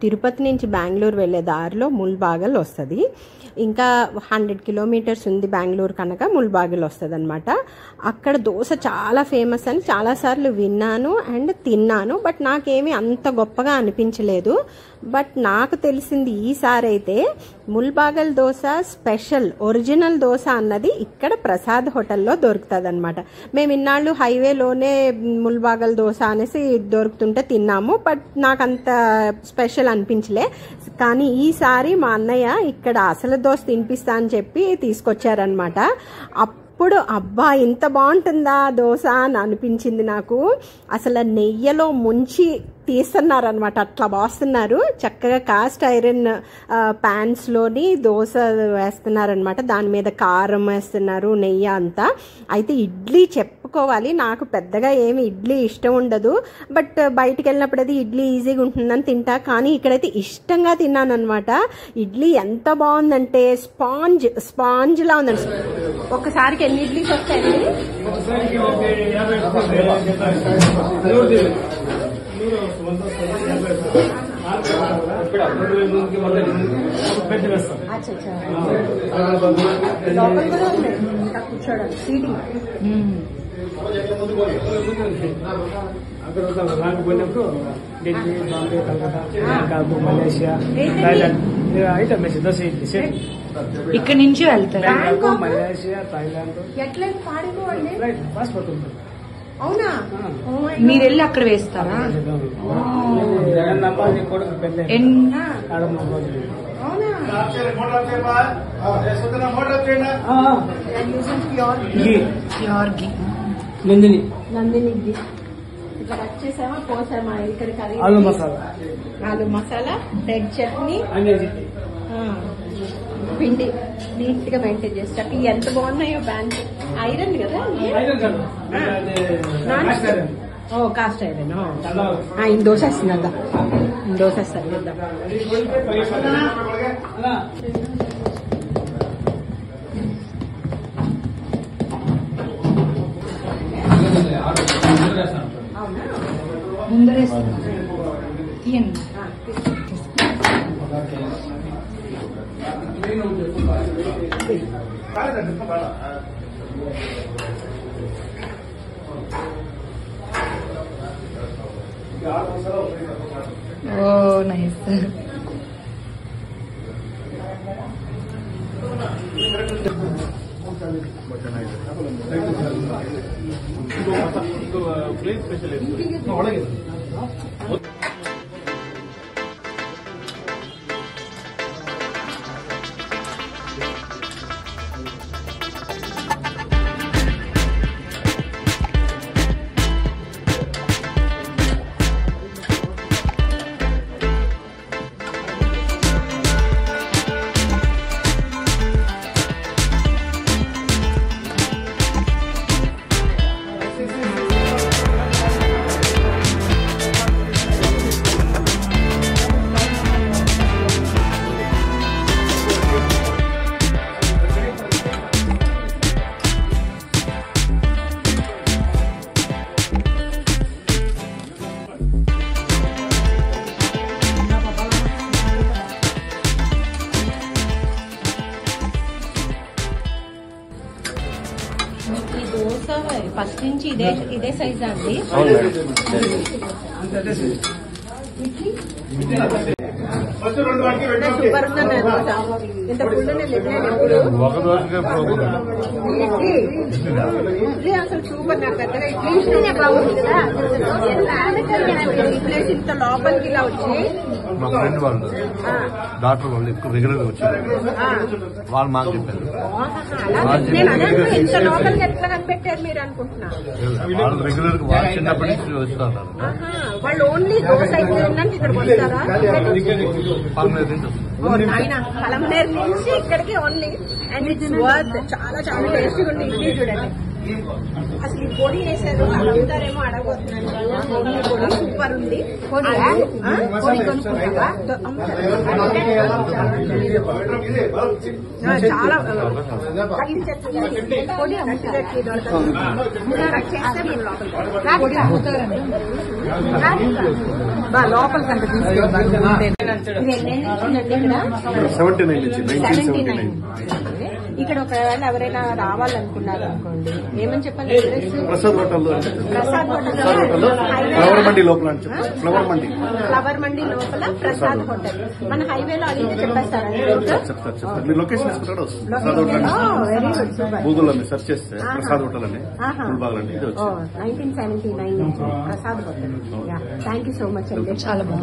తిరుపతి నుంచి బెంగళూరు వెళ్ళే దారిలో ముల్బాగల్ వస్తుంది. ఇంకా 100 కిలోమీటర్స్ ఉంది బెంగళూరు కనుక ముల్బాగల్ వస్తుంది అనమాట. అక్కడ దోశ చాలా ఫేమస్ అని చాలాసార్లు విన్నాను అండ్ తిన్నాను. బట్ నాకేమీ అంత గొప్పగా అనిపించలేదు. బట్ నాకు తెలిసింది ఈసారి అయితే ముల్బాగల్ దోశ స్పెషల్ ఒరిజినల్ దోశ అన్నది ఇక్కడ ప్రసాద్ హోటల్లో దొరుకుతుంది అనమాట. మేము ఇన్నాళ్ళు హైవేలోనే ముల్బాగల్ దోశ అనేసి దొరుకుతుంటే తిన్నాము. బట్ నాకు అంత స్పెషల్ అనిపించలే. కానీ ఈసారి మా అన్నయ్య ఇక్కడ అసలు దోశ తినిపిస్తా అని చెప్పి తీసుకొచ్చారనమాట. అప్పుడు అబ్బా ఇంత బాగుంటుందా దోశ అని అనిపించింది నాకు. అసలు నెయ్యిలో ముంచి తీస్తున్నారనమాట, అట్లా బాస్తున్నారు. చక్కగా కాస్ట్ ఐరన్ ప్యాన్స్లోని దోశ వేస్తున్నారనమాట. దాని మీద కారం వేస్తున్నారు, నెయ్యి అంతా. అయితే ఇడ్లీ చెప్పుకోవాలి, నాకు పెద్దగా ఏమి ఇడ్లీ ఇష్టం ఉండదు. బట్ బయటికి వెళ్ళినప్పుడు అది ఇడ్లీ ఈజీగా ఉంటుందని తింటా. కానీ ఇక్కడైతే ఇష్టంగా తిన్నాను అనమాట. ఇడ్లీ ఎంత బాగుందంటే స్పాంజ్లా ఉందండి. ఒక్కసారికి ఎన్ని ఇడ్లీస్ వస్తాయండి? కూర్చోడానికి సీటింగ్ పోయినప్పుడు ఢిల్లీ, బాంబే, కలకత్తా, మలేషియా, థాయిలాండ్ దోశ ఇడ్లీ ఇక్కడ నుంచి వెళ్తారు. మలేషియా, థాయిలాండ్ పాస్పోర్ట్ ఉంటుంది. అవునా? మీరు వెళ్ళి అక్కడ వేస్తారా? నందిని ఇక్కడ వచ్చేసామా పోసామా. ఇక్కడ కర్రీ, ఆలు మసాలా, రెడ్ చట్నీ, పిండి నీట్ గా మెయింటైన్ చేస్తారు. ఎంత బాగున్నాయో బ్యాంక్. ఐరన్ కదా, కాస్ట్ ఐరన్. ఈ దోశ వస్తుంది కదా, దోశ వస్తుంది కదా. ముందరేస్తాను తీయండి. ఓ నైస్. ఫస్ట్ నుంచి ఇదే సైజా అండి? సూపర్ ఉందండి. ఇంత ఫుల్ ఇడ్లీ అసలు సూపర్. నాకు పెద్దగా ఇడ్లీ ఇష్టమే బాగుంది కదా. ఈ ప్లేస్ ఇంత లోపలికి ఇలా వచ్చి మా ఫ్రెండ్ వాళ్ళు డాక్టర్ వాళ్ళు ఎక్కువ రెగ్యులర్ గా వచ్చారు. వాళ్ళు మాకు చెప్పారు. ఇంత లోపలికి ఎట్లా కనిపెట్టారు మీరు అనుకుంటున్నా? వాళ్ళు రెగ్యులర్ గా వాళ్ళు చిన్నప్పటి నుంచి వస్తారు. వాళ్ళు ఓన్లీ దోశ తినడానికి ఇక్కడికి వస్తారా? పలమనేరు నుంచి ఇక్కడికి ఓన్లీ. And it's worth. చాలా చాలా టేస్టీగా ఉంది ఇడ్లీ. చూడండి అసలు ఈ పొడి వేసారు, అడుగుతారేమో అడగబోతున్నాను. పొడి సూపర్ ఉంది. చాలా పొడి అమ్ముతారు. లోపల కంటే తీసుకెళ్ళి ఇది ఎన్నేళ్ళ ఇక్కడ 79 నుంచి 1979. ఇక్కడ ఒకవేళ ఎవరైనా రావాలనుకున్నారు అనుకోండి ఏమని చెప్పాలి address? Prasad hotel Prasad hotel flower మండి లోపల అని చెప్పి ఫ్లవర్ మండి లోపల ప్రసాద్ హోటల్. మన హైవేలో అడిగితే చెప్పేస్తారా? చెప్తారు. మీ లొకేషన్ వేసుకుంటాడు వస్తుంది. Prasad hotel very good, super. గూగుల్లో మీరు సెర్చ్ చేస్తే ప్రసాద్ హోటల్ అని ముల్బాగ్ అండి ఇది వచ్చింది. 1979 నుంచి Prasad hotel. Thank you so much అండి. చాలా బాగుంది.